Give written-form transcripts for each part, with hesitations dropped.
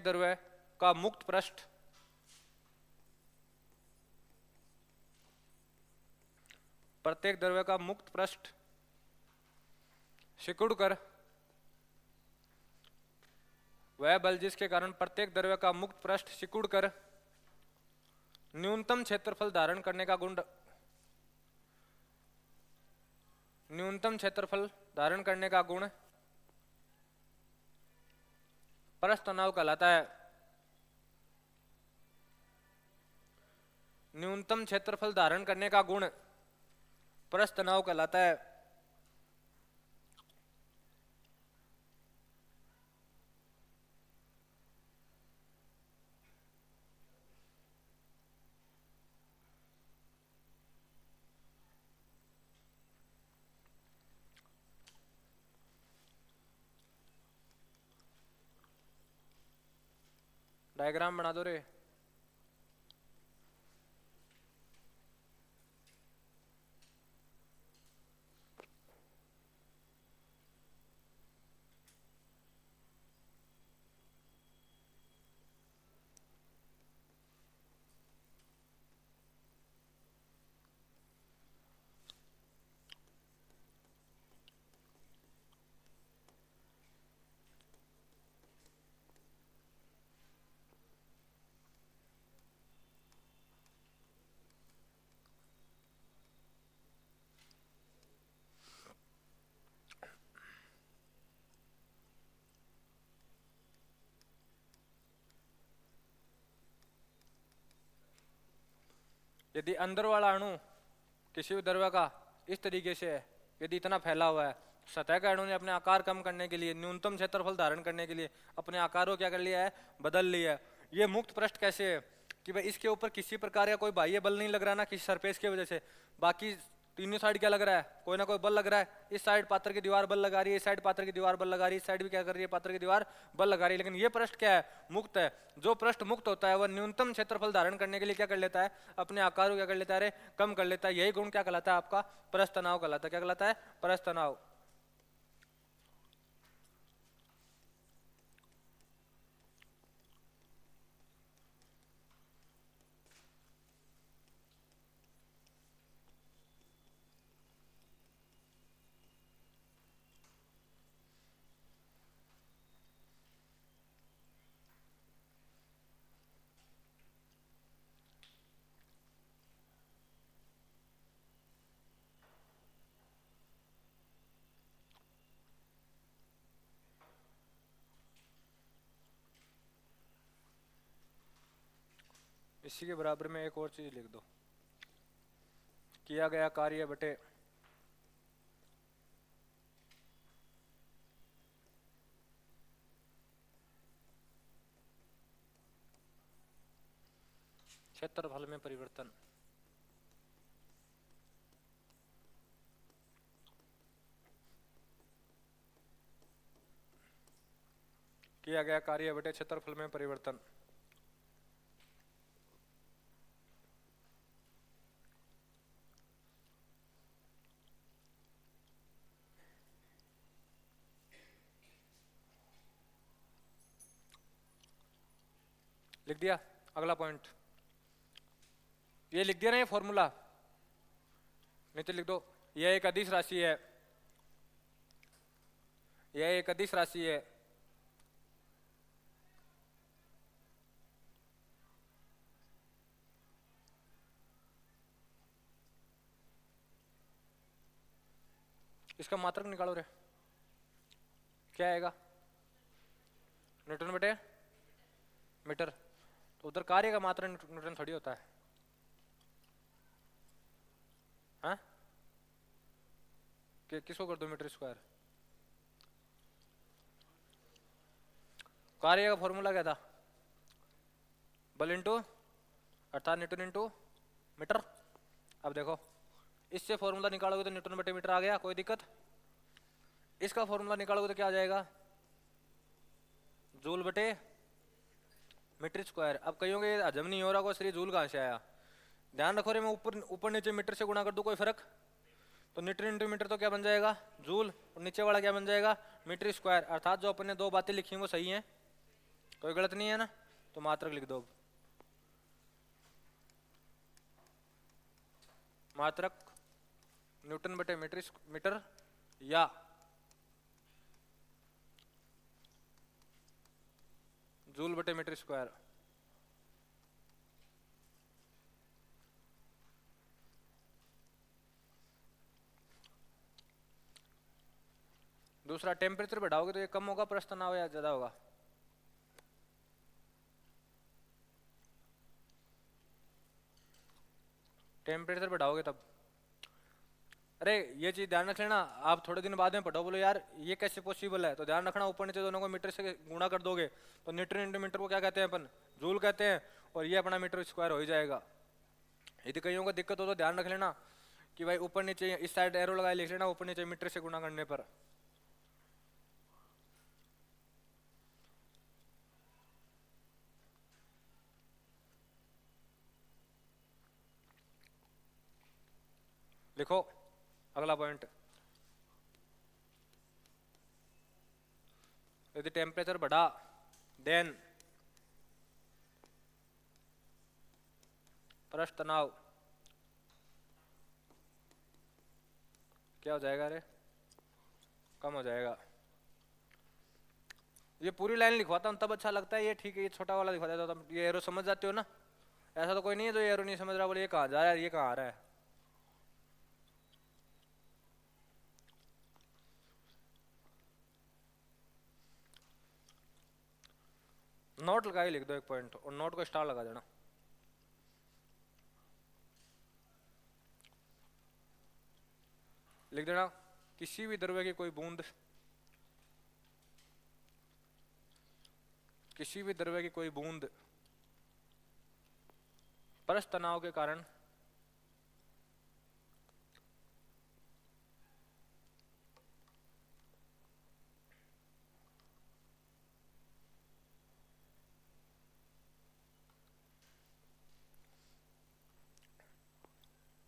द्रव्य का मुक्त पृष्ठ सिकुड़कर वह बल जिसके कारण प्रत्येक द्रव्य का मुक्त पृष्ठ सिकुड़कर न्यूनतम क्षेत्रफल धारण करने का गुण पृष्ठ तनाव कहलाता है। न्यूनतम क्षेत्रफल धारण करने का गुण पृष्ठ तनाव कहलाता है। डायग्राम बना दो रे। यदि अंदर वाला अणु किसी भी द्रव्य का इस तरीके से है, यदि इतना फैला हुआ है, सतह के अणु ने अपने आकार कम करने के लिए, न्यूनतम क्षेत्रफल धारण करने के लिए अपने आकार को क्या कर लिया है, बदल लिया है। ये मुक्त पृष्ठ कैसे है कि भाई इसके ऊपर किसी प्रकार का कोई बाह्य बल नहीं लग रहा ना किसी सरफेस की वजह से, बाकी तीनों साइड क्या लग रहा है, कोई ना कोई बल लग रहा है। इस साइड पात्र की दीवार बल लगा रही है, इस साइड पात्र की दीवार बल लगा रही है, इस साइड भी क्या कर रही है, पात्र की दीवार बल लगा रही है। लेकिन ये पृष्ठ क्या है, मुक्त है। जो पृष्ठ मुक्त होता है वह न्यूनतम क्षेत्रफल धारण करने के लिए क्या कर लेता है, अपने आकार को क्या कर लेता है, कम कर लेता है। यही गुण क्या कहलाता है, आपका पृष्ठ तनाव कहलाता है। क्या कहलाता है, पृष्ठ तनाव। इसी के बराबर में एक और चीज लिख दो, किया गया कार्य बटे क्षेत्रफल में परिवर्तन। किया गया कार्य बटे क्षेत्रफल में परिवर्तन। लिख दिया। अगला पॉइंट ये लिख दिया ना, ये फॉर्मूला नीचे लिख दो। यह एक अदिश राशि है, यह एक अदिश राशि है। इसका मात्रक निकालो रे, क्या आएगा, न्यूटन बटे मीटर। तो उधर कार्य का मात्रक न्यूटन थोड़ी होता है, हाँ? किसको कर दो मीटर स्क्वायर। कार्य का फॉर्मूला क्या था, बल इंटू अर्थात न्यूटन इंटू मीटर। अब देखो इससे फॉर्मूला निकालोगे तो न्यूटन बटे मीटर आ गया, कोई दिक्कत। इसका फॉर्मूला निकालोगे तो क्या आ जाएगा, जूल बटे मीटर स्क्वायर। अब कहियोगे हजम नहीं हो रहा, को श्री जूल कहाँ से आया। ध्यान रखो रे, मैं ऊपर ऊपर नीचे मीटर से गुणा कर दूं, कोई फर्क। तो न्यूटन इंटू मीटर तो क्या बन जाएगा, जूल, और नीचे वाला क्या बन जाएगा, मीटर स्क्वायर। अर्थात जो अपन ने दो बातें लिखी वो सही हैं, कोई गलत नहीं है ना, तो मात्रक लिख दो। मात्रक न्यूटन बटे मीटर या जूल बटे मीटर स्क्वायर। दूसरा टेम्परेचर बढ़ाओगे तो ये कम होगा प्रश्न तनाव या ज्यादा होगा? टेम्परेचर बढ़ाओगे तब। अरे ये चीज ध्यान रख लेना, आप थोड़े दिन बाद में पढ़ो, बोलो यार ये कैसे पॉसिबल है, तो ध्यान रखना ऊपर नीचे दोनों को मीटर से गुणा कर दोगे तो न्यूटन इंटू मीटर को क्या कहते हैं अपन? जूल कहते हैं, और ये अपना मीटर स्क्वायर हो ही जाएगा। यदि कईयों को दिक्कत हो तो ध्यान रख लेना कि भाई ऊपर नीचे इस साइड एरो लगाए लिख लेना, ऊपर नीचे मीटर से गुणा करने पर। लिखो अगला पॉइंट, यदि टेम्परेचर बढ़ा देन पृष्ठ तनाव क्या हो जाएगा? रे कम हो जाएगा। ये पूरी लाइन लिखवाता हूँ तब अच्छा लगता है, ये ठीक है, ये छोटा वाला लिखवा देता हूँ, ये एरो समझ जाते हो ना। ऐसा तो कोई नहीं है जो ये एरो नहीं समझ रहा, बोले ये कहाँ जा रहा है, ये कहाँ आ रहा है। नोट लगा के लिख दो एक पॉइंट, और नोट को स्टार लगा देना। लिख देना किसी भी द्रव्य की कोई बूंद, किसी भी द्रव्य की कोई बूंद पृष्ठ तनाव के कारण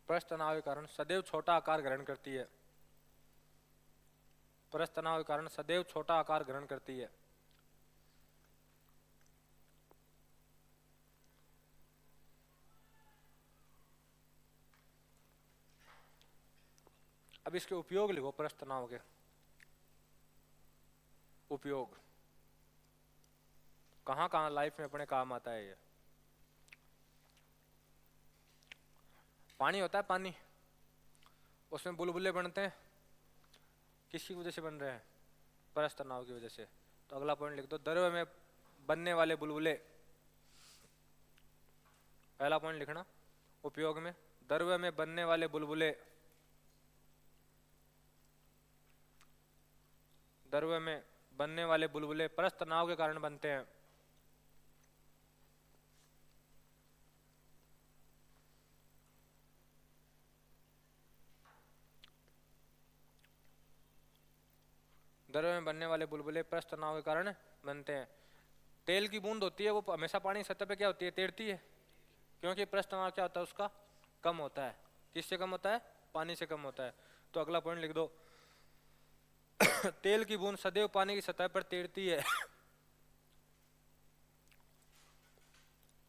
पृष्ठ तनाव के कारण सदैव छोटा आकार ग्रहण करती है। पृष्ठ तनाव के कारण सदैव छोटा आकार ग्रहण करती है। अब इसके उपयोग लिखो, पृष्ठ तनाव के उपयोग कहां कहां लाइफ में अपने काम आता है। ये पानी होता है, पानी, उसमें बुलबुले बनते हैं, किसकी वजह से बन रहे हैं? पृष्ठ तनाव की वजह से। तो अगला पॉइंट लिख दो, द्रव्य में बनने वाले बुलबुले। पहला पॉइंट लिखना उपयोग में, द्रव्य में बनने वाले बुलबुले, द्रव्य में बनने वाले बुलबुले पृष्ठ तनाव के कारण बनते हैं। द्रव्य में बनने वाले बुलबुले पृष्ठ तनाव के कारण बनते हैं। तेल की बूंद होती है वो हमेशा पानी की सतह पे क्या होती है? तैरती है, क्योंकि पृष्ठ तनाव क्या होता है उसका? कम होता है। किससे कम होता है? पानी से कम होता है। तो अगला पॉइंट लिख दो तेल की बूंद सदैव पानी की सतह पर तैरती है।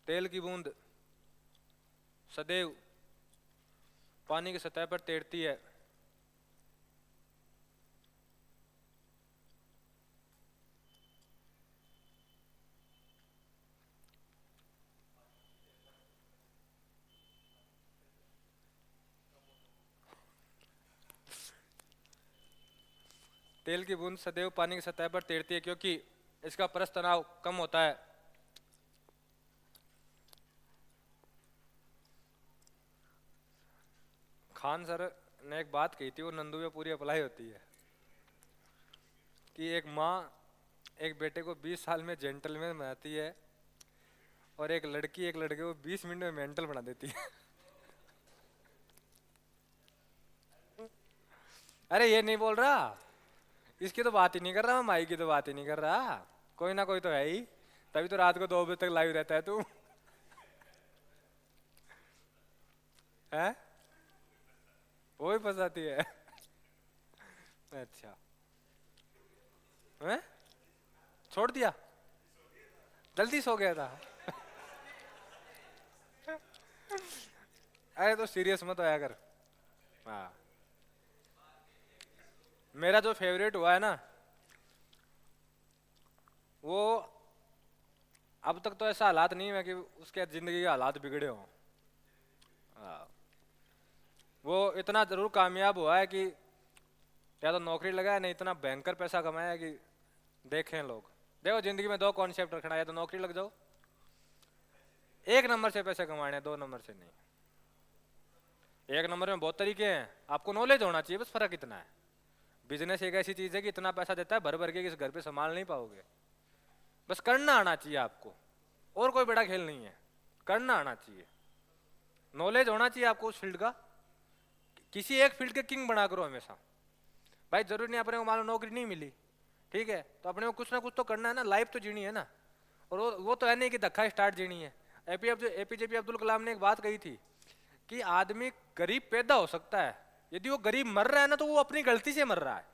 तेल की बूंद सदैव पानी की सतह पर तैरती है। तेल की बूंद सदैव पानी की सतह पर तैरती है क्योंकि इसका पृष्ठ तनाव कम होता है। खान सर ने एक बात कही थी, वो नंदू में पूरी अप्लाई होती है, कि एक माँ एक बेटे को 20 साल में जेंटलमैन बनाती है और एक लड़की एक लड़के को 20 मिनट में मेंटल बना देती है। अरे ये नहीं बोल रहा, इसकी तो बात ही नहीं कर रहा, माई की तो बात ही नहीं कर रहा, कोई ना कोई तो है ही, तभी तो रात को 2 बजे तक लाइव रहता है तू। है वो ही फंसाती है। अच्छा है? छोड़ दिया? जल्दी सो गया था। अरे तो सीरियस मत होया कर। हाँ, मेरा जो फेवरेट हुआ है ना, वो अब तक तो ऐसा हालात नहीं है कि उसके जिंदगी के हालात बिगड़े हों। हाँ, वो इतना जरूर कामयाब हुआ है कि या तो नौकरी लगा है, नहीं इतना भयंकर पैसा कमाया है कि देखें लोग। देखो जिंदगी में दो कॉन्सेप्ट रखना है, या तो नौकरी लग जाओ, एक नंबर से पैसे कमाने, दो नंबर से नहीं। एक नंबर में बहुत तरीके हैं, आपको नॉलेज होना चाहिए, बस फर्क इतना है। बिजनेस एक ऐसी चीज है कि इतना पैसा देता है, भर भर के इस घर पे संभाल नहीं पाओगे। बस करना आना चाहिए आपको, और कोई बड़ा खेल नहीं है, करना आना चाहिए। नॉलेज होना चाहिए आपको उस फील्ड का, किसी एक फील्ड के किंग बना करो हमेशा। भाई जरूरी नहीं अपने को मान लो नौकरी नहीं मिली, ठीक है, तो अपने को कुछ ना कुछ तो करना है ना, लाइफ तो जीनी है ना। और वो तो है नहीं कि धक्का स्टार्ट जीनी है। एपीजे अब्दुल कलाम ने एक बात कही थी कि आदमी गरीब पैदा हो सकता है, यदि वो गरीब मर रहा है ना तो वो अपनी गलती से मर रहा है।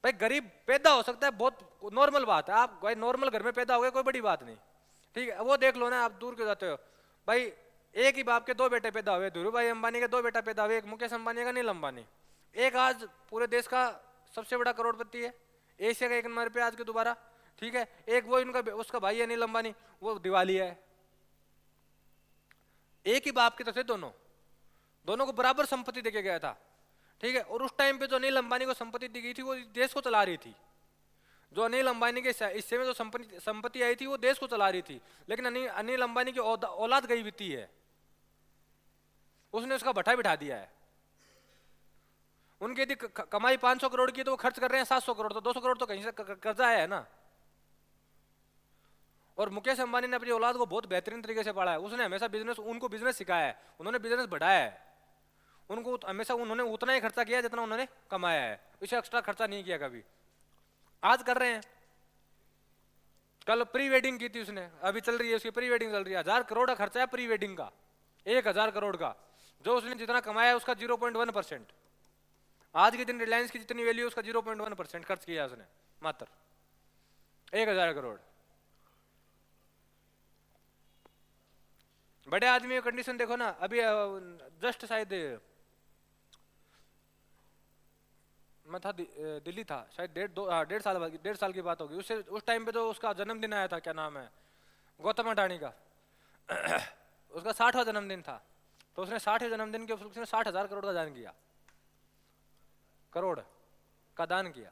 भाई गरीब पैदा हो सकता है, बहुत नॉर्मल बात है। आप भाई नॉर्मल घर में पैदा हो गए, कोई बड़ी बात नहीं, ठीक है। वो देख लो ना, आप दूर क्यों जाते हो भाई। एक ही बाप के दो बेटे पैदा हुए, धीरू भाई अंबानी के दो बेटा पैदा हुए, एक मुकेश अंबानी का नील अंबानी। एक आज पूरे देश का सबसे बड़ा करोड़पति है, एशिया का एक नंबर पे आज के दोबारा, ठीक है। एक वो इनका उसका भाई है नील अंबानी, वो दिवाली है। एक ही बाप की तरफ से दोनों, दोनों को बराबर संपत्ति देके गया था, ठीक है। और उस टाइम पे जो अनिल अंबानी को संपत्ति दी गई थी वो देश को चला रही थी। जो अनिल अंबानी के हिस्से में जो संपत्ति आई थी वो देश को चला रही थी। लेकिन अनिल अंबानी की औलाद गई बीती है, उसने उसका भट्टा बिठा दिया है। उनकी यदि कमाई 500 करोड़ की तो वो खर्च कर रहे हैं 700 करोड़, तो 200 करोड़ तो कहीं से कर्जा है ना। और मुकेश अंबानी ने अपनी औलाद को बहुत बेहतरीन तरीके से पढ़ा है। उसने हमेशा उनको बिजनेस सिखाया है, उन्होंने बिजनेस बढ़ाया है। उनको हमेशा उन्होंने उतना ही खर्चा किया जितना उन्होंने कमाया है, इससे एक्स्ट्रा खर्चा नहीं किया कभी। आज कर रहे हैं। कल प्री वेडिंग की थी उसने, अभी चल रही है उसकी प्री वेडिंग चल रही है। 1000 करोड़ का खर्चा है प्री वेडिंग का, 1000 करोड़ का। जो उसने जितना कमाया है उसका 0.1%। आज के दिन रिलायंस की जितनी वैल्यू उसका 0.1% खर्च किया उसने, मात्र 1000 करोड़। बड़े आदमी की कंडीशन देखो ना। अभी जस्ट शायद मैं था दिल्ली था शायद, डेढ़ साल की बात होगी। उस टाइम पे जो उसका जन्मदिन आया था, क्या नाम है, गौतम अडानी का। उसका 60वां जन्मदिन था, तो उसने 60वें जन्मदिन के उसने 60,000 करोड़ का दान किया, करोड़ का दान किया।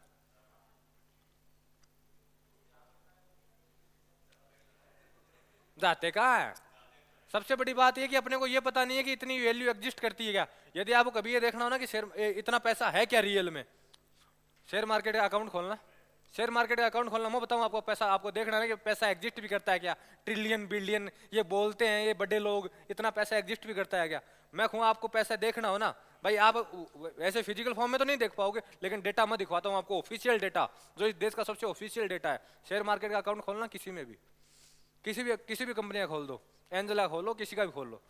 जाते कहाँ है। सबसे बड़ी बात यह कि अपने को यह पता नहीं है कि इतनी वैल्यू एग्जिस्ट करती है क्या। यदि आपको कभी ये देखना हो ना कि शेयर इतना पैसा है क्या रियल में, शेयर मार्केट का अकाउंट खोलना, शेयर मार्केट का अकाउंट खोलना। मैं बताऊं आपको, पैसा आपको देखना है कि पैसा एग्जिस्ट भी करता है क्या। ट्रिलियन बिलियन ये बोलते हैं ये बड़े लोग, इतना पैसा एग्जिस्ट भी करता है क्या। मैं कहूँ आपको पैसा देखना हो ना भाई, आप ऐसे फिजिकल फॉर्म में तो नहीं देख पाओगे, लेकिन डेटा मैं दिखवाता हूँ आपको, ऑफिशियल डेटा, जो इस देश का सबसे ऑफिशियल डेटा है। शेयर मार्केट का अकाउंट खोलना किसी में भी, किसी भी कंपनी का खोल दो, एंजला खोलो, किसी का भी खोल लो,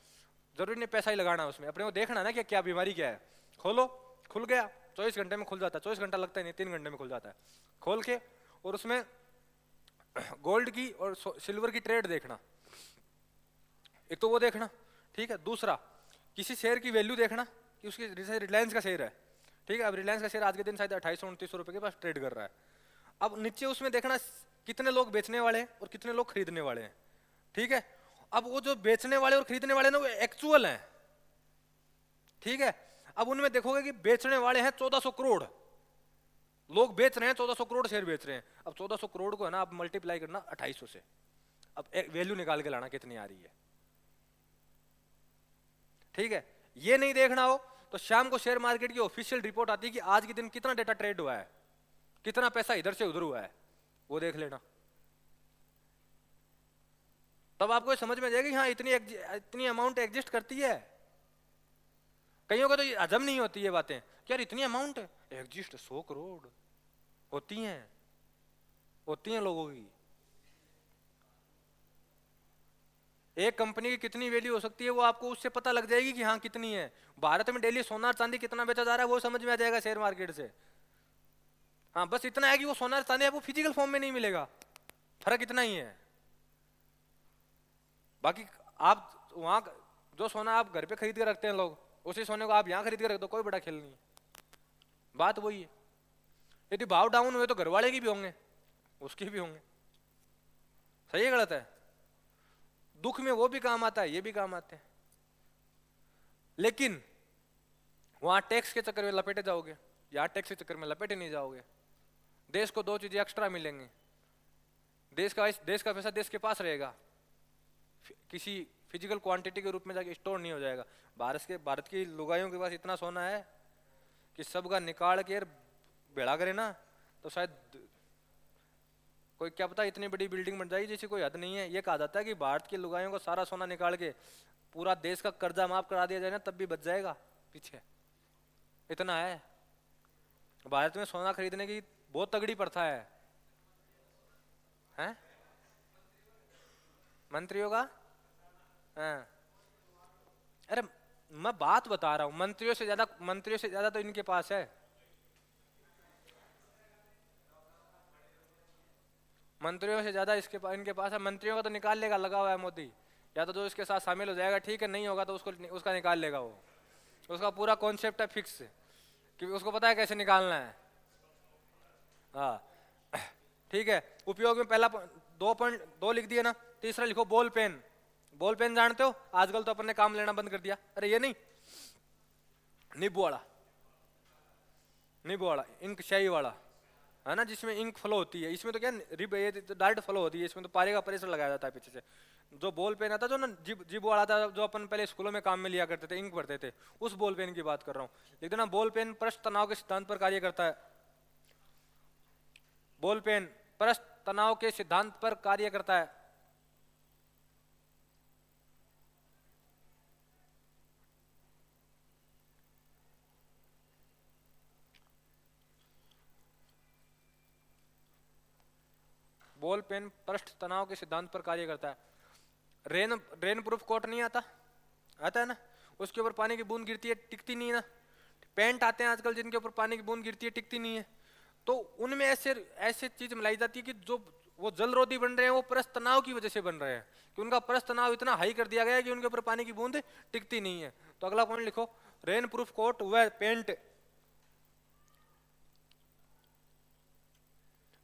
जरूरी नहीं पैसा ही लगाना है उसमें। अपने को देखना ना कि क्या बीमारी क्या है। खोलो, खुल गया, 24 घंटे में खुल जाता है। 24 घंटा लगता है नहीं, 3 घंटे में खुल जाता है। खोल के और उसमें गोल्ड की और सिल्वर की ट्रेड देखना, एक तो वो देखना, ठीक है। दूसरा किसी शेयर की वैल्यू देखना कि उसकी, जैसे रिलायंस का शेयर है, ठीक है। अब रिलायंस का शेयर आज के दिन शायद 2829 रुपए के पास ट्रेड कर रहा है। अब नीचे उसमें देखना कितने लोग बेचने वाले हैं और कितने लोग खरीदने वाले हैं, ठीक है। अब वो जो बेचने वाले और खरीदने वाले ना वो एक्चुअल हैं, ठीक है। अब उनमें देखोगे कि बेचने वाले हैं 1400 करोड़ लोग बेच रहे हैं, 1400 करोड़ शेयर बेच रहे हैं। अब 1400 करोड़ को है ना आप मल्टीप्लाई करना 2800 से, अब वैल्यू निकाल के लाना कितनी आ रही है, ठीक है। ये नहीं देखना हो तो शाम को शेयर मार्केट की ऑफिशियल रिपोर्ट आती है कि आज के दिन कितना डेटा ट्रेड हुआ है, कितना पैसा इधर से उधर हुआ है, वो देख लेना। तब आपको समझ में आ जाएगा कि हाँ इतनी अमाउंट एग्जिस्ट करती है। कईयों को तो ये हजम नहीं होती ये बातें कि यार इतनी अमाउंट एग्जिस्ट, 100 करोड़ होती हैं लोगों की। एक कंपनी की कितनी वैल्यू हो सकती है वो आपको उससे पता लग जाएगी कि हाँ कितनी है। भारत में डेली सोना चांदी कितना बेचा जा रहा है वो समझ में आ जाएगा शेयर मार्केट से। हाँ बस इतना है कि वो सोना चांदी आपको फिजिकल फॉर्म में नहीं मिलेगा, फर्क इतना ही है। बाकी आप वहां जो सोना आप घर पे खरीद के रखते हैं लोग, उसी सोने को आप यहाँ खरीद के रख दो, कोई बड़ा खेल नहीं है। बात वही है, यदि भाव डाउन हुए तो घर वाले की भी होंगे, उसके भी होंगे। सही है गलत है? दुख में वो भी काम आता है, ये भी काम आते हैं। लेकिन वहां टैक्स के चक्कर में लपेटे जाओगे, यहाँ टैक्स के चक्कर में लपेटे नहीं जाओगे। देश को दो चीजें एक्स्ट्रा मिलेंगी, देश का पैसा देश के पास रहेगा, किसी फिजिकल क्वांटिटी के रूप में जाके स्टोर नहीं हो जाएगा। भारत की लुगाइयों के पास इतना सोना है कि सबका निकाल के भेड़ा करे ना तो शायद कोई, क्या पता, इतनी बड़ी बिल्डिंग बन जाएगी जिसकी कोई हद नहीं है। ये कहा जाता है कि भारत की लुगाइयों को सारा सोना निकाल के पूरा देश का कर्जा माफ करा दिया जाए ना, तब भी बच जाएगा पीछे, इतना है। भारत में सोना खरीदने की बहुत तगड़ी प्रथा है, हैं? मंत्रियों का? हाँ। अरे मैं बात बता रहा हूं, मंत्रियों से ज्यादा तो इनके पास है। मंत्रियों से ज्यादा इनके पास है। मंत्रियों का तो निकाल लेगा, लगा हुआ है मोदी। या तो जो इसके साथ शामिल हो जाएगा ठीक है, नहीं होगा तो उसका निकाल लेगा वो। उसका पूरा कॉन्सेप्ट है फिक्स, कि उसको पता है कैसे निकालना है। हाँ ठीक है। उपयोग में पहला 2.2 लिख दिया ना, तीसरा लिखो बॉल पेन। बॉल पेन जानते हो, आजकल तो अपन ने काम लेना बंद कर दिया। अरे ये नहीं, निब वाला इंक शाही वाला है ना, जिसमें इंक फ्लो होती है। इसमें तो क्या रिब, ये तो डायरेक्ट फ्लो होती है, इसमें तो पारे का प्रेशर लगाया जाता है पीछे से। जो बॉल पेन आता जो ना जिब वाला था, जो अपन पहले स्कूलों में काम में लिया करते थे, इंक भरते थे, उस बॉल पेन की बात कर रहा हूँ। लिख देना, बॉल पेन पृष्ठ तनाव के सिद्धांत पर कार्य करता है। बॉल पेन पृष्ठ तनाव के सिद्धांत पर कार्य करता है। बॉल पेन पृष्ठ तनाव के सिद्धांत पर कार्य करता है। रेन प्रूफ कोट नहीं आता है ना, उसके ऊपर पानी की बूंद गिरती है, टिकती नहीं है ना। पेंट आते हैं आजकल जिनके ऊपर पानी की बूंद गिरती है, टिकती नहीं है। तो उनमें ऐसे चीज मिलाई जाती है कि जो वो जलरोधी बन रहे हैं, वो पृष्ठ तनाव की वजह से बन रहे हैं, कि उनका पृष्ठ तनाव इतना हाई कर दिया गया है कि उनके ऊपर पानी की बूंद टिकती नहीं है। तो अगला पॉइंट लिखो, रेन प्रूफ कोट व पेंट,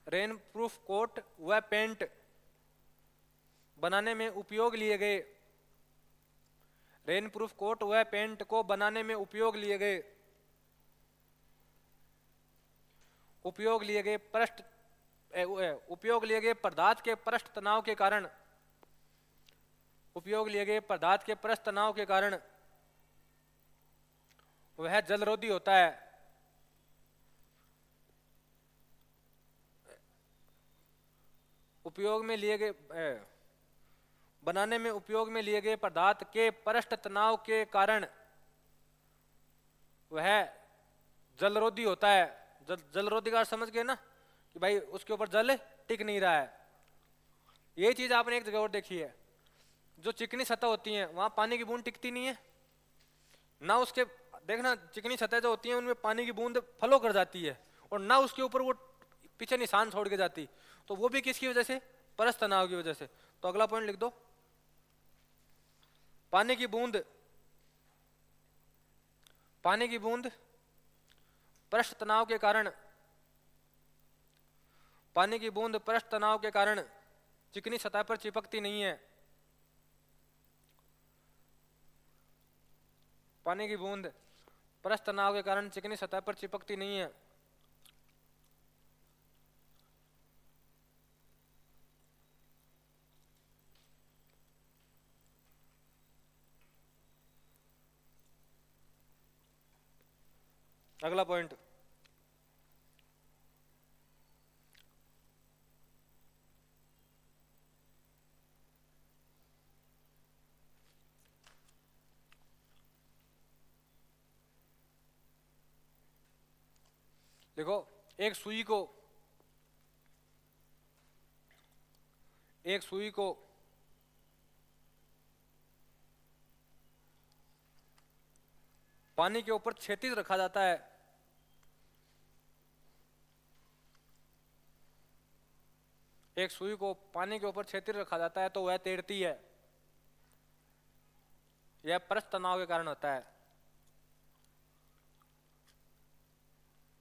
रेन प्रूफ कोट व पेंट बनाने में उपयोग लिए गए, रेन प्रूफ कोट व पेंट को बनाने में उपयोग लिए गए पदार्थ के पृष्ठ तनाव के कारण, वह जलरोधी होता है। बनाने में उपयोग में लिए गए पदार्थ के पृष्ठ तनाव के कारण वह जलरोधी होता है। जलरोधी का समझ गए ना, कि भाई उसके ऊपर जल टिक नहीं रहा है। ये चीज आपने एक जगह और देखी है, जो चिकनी सतह होती है वहां पानी की बूंद टिकती नहीं है ना। उसके देखना, चिकनी सतह जो होती है उनमें पानी की बूंद फ्लो कर जाती है, और ना उसके ऊपर वो पीछे निशान छोड़ के जाती। तो वो भी किसकी वजह से? पृष्ठ तनाव की वजह से। तो अगला पॉइंट लिख दो, पानी की बूंद पृष्ठ तनाव के कारण, पानी की बूंद पृष्ठ तनाव के कारण चिकनी सतह पर चिपकती नहीं है। पानी की बूंद पृष्ठ तनाव के कारण चिकनी सतह पर चिपकती नहीं है। अगला पॉइंट, देखो, एक सुई को पानी के ऊपर क्षैतिज रखा जाता है। एक सुई को पानी के ऊपर क्षैतिज रखा जाता है तो वह तैरती है। यह पृष्ठ तनाव के कारण होता है।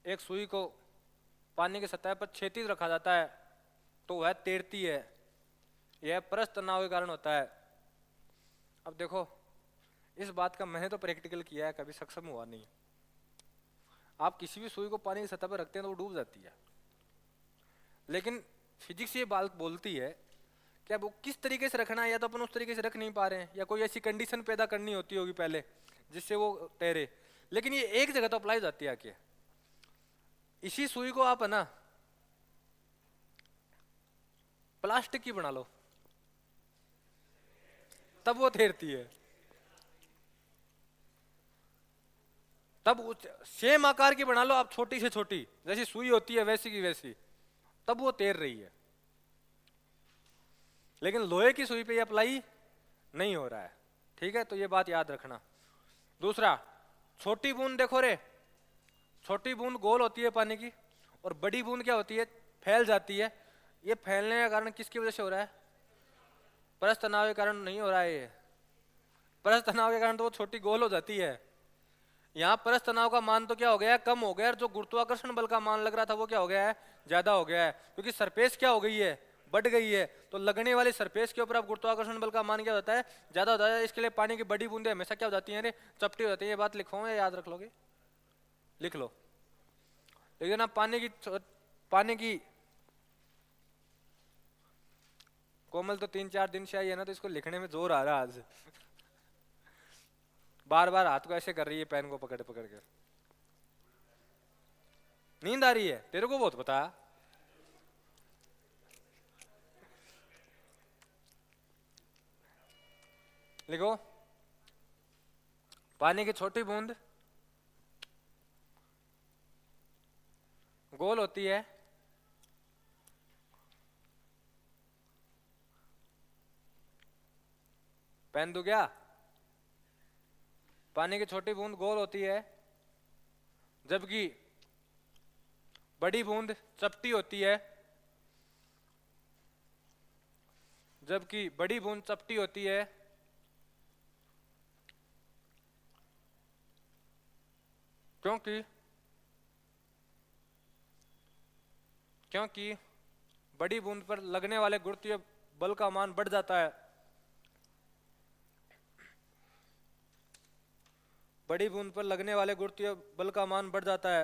एक सुई को पानी की सतह पर क्षैतिज रखा जाता है तो वह तैरती है। यह पृष्ठ तनाव के कारण होता है। अब देखो, इस बात का मैंने तो प्रैक्टिकल किया है, कभी सक्षम हुआ नहीं। आप किसी भी सुई को पानी की सतह पर रखते हैं तो वो डूब जाती है, लेकिन फिजिक्स ये बात बोलती है कि अब वो किस तरीके से रखना है, या तो अपन उस तरीके से रख नहीं पा रहे हैं, या कोई ऐसी कंडीशन पैदा करनी होती होगी पहले जिससे वो तैरे। लेकिन ये एक जगह तो अप्लाई जाती है आके। इसी सुई को आप है ना प्लास्टिक की बना लो, तब वो तैरती है। तब सेम आकार की बना लो आप, छोटी से छोटी, जैसी सुई होती है वैसी की वैसी, तब वो तैर रही है। लेकिन लोहे की सुई पे अप्लाई नहीं हो रहा है। ठीक है, तो ये बात याद रखना। दूसरा, छोटी बूंद देखो रे, छोटी बूंद गोल होती है पानी की, और बड़ी बूंद क्या होती है, फैल जाती है। ये फैलने का कारण किसकी वजह से हो रहा है? पृष्ठ तनाव के कारण नहीं हो रहा है। ये पृष्ठ तनाव के कारण तो वो छोटी गोल हो जाती है। यहाँ पृष्ठ तनाव का मान तो क्या हो गया है, कम हो गया है। जो गुरुत्वाकर्षण बल का मान लग रहा था वो क्या हो गया है, ज्यादा हो गया है, क्योंकि सरफेस क्या हो गई है, बढ़ गई है। तो लगने वाली सरफेस के ऊपर अब गुरुत्वाकर्षण बल का मान क्या होता है, ज्यादा होता है। इसके लिए पानी की बड़ी बूंदे हमेशा क्या हो जाती है, चपटी हो जाती है। ये बात लिखो, याद रख लोगे, लिख लो। लेकिन अब पानी की कोमल तो 3-4 दिन से आई है ना, तो इसको लिखने में जोर आ रहा है आज। बार बार हाथ को ऐसे कर रही है, पेन को पकड़ पकड़ कर। नींद आ रही है तेरे को, बहुत पता। लिखो, पानी की छोटी बूंद गोल होती है, पेन दू क्या? पानी की छोटी बूंद गोल होती है, जबकि बड़ी बूंद चपटी होती है। जबकि बड़ी बूंद चपटी होती है क्योंकि क्योंकि बड़ी बूंद पर लगने वाले गुरुत्वीय बल का मान बढ़ जाता है। बड़ी बूंद पर लगने वाले गुरुत्वीय बल का मान बढ़ जाता है।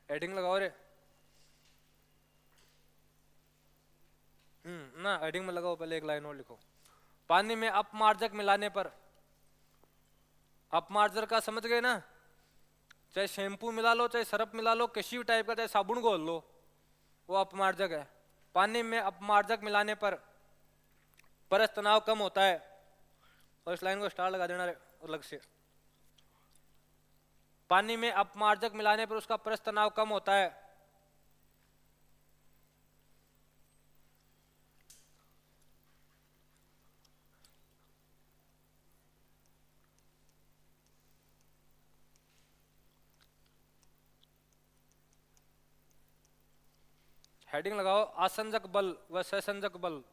हेडिंग लगाओ रे। ना हेडिंग में लगाओ, पहले एक लाइन और लिखो। पानी में अपमार्जक मिलाने पर, अपमार्जक का समझ गए ना, चाहे शैम्पू मिला लो, चाहे सरफ मिला लो, किसी भी टाइप का, चाहे साबुन घोल लो, वो अपमार्जक है। पानी में अपमार्जक मिलाने पर परस तनाव कम होता है। और इस लाइन को स्टार लगा देना अलग से। पानी में अपमार्जक मिलाने पर उसका परस तनाव कम होता है। हेडिंग लगाओ, आसंजक बल व सहसंजक बल।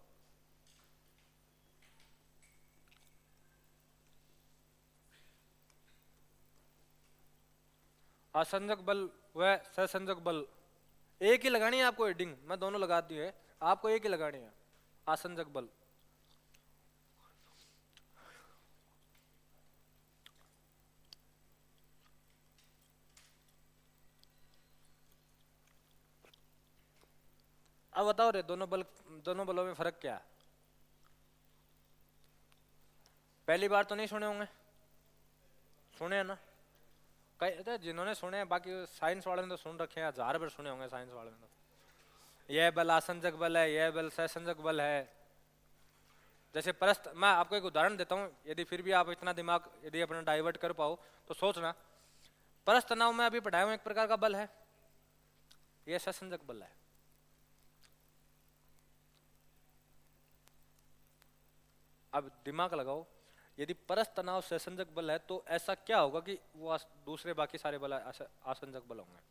आसंजक बल व सहसंजक बल, एक ही लगानी है आपको हेडिंग, मैं दोनों लगा दी है, आपको एक ही लगानी है, आसंजक बल। अब बताओ रे, दोनों बलों में फर्क क्या है? पहली बार तो नहीं सुने होंगे, सुने हैं ना कई, जिन्होंने सुने हैं, बाकी साइंस वाले ने तो सुन रखे हैं, 1000 बार सुने होंगे साइंस वाले ने तो। यह बल आसंजक बल है, यह बल सहसंजक बल है। जैसे परस्त, मैं आपको एक उदाहरण देता हूँ, यदि फिर भी आप इतना दिमाग यदि अपना डाइवर्ट कर पाओ तो सोचना। परस्त तनाव में अभी पढ़ाया हूं एक प्रकार का बल है, यह सहसंजक बल है। अब दिमाग लगाओ, यदि परस्त तनाव सहसंजक बल है तो ऐसा क्या होगा कि वो दूसरे बाकी सारे बल आसंजक बल होंगे।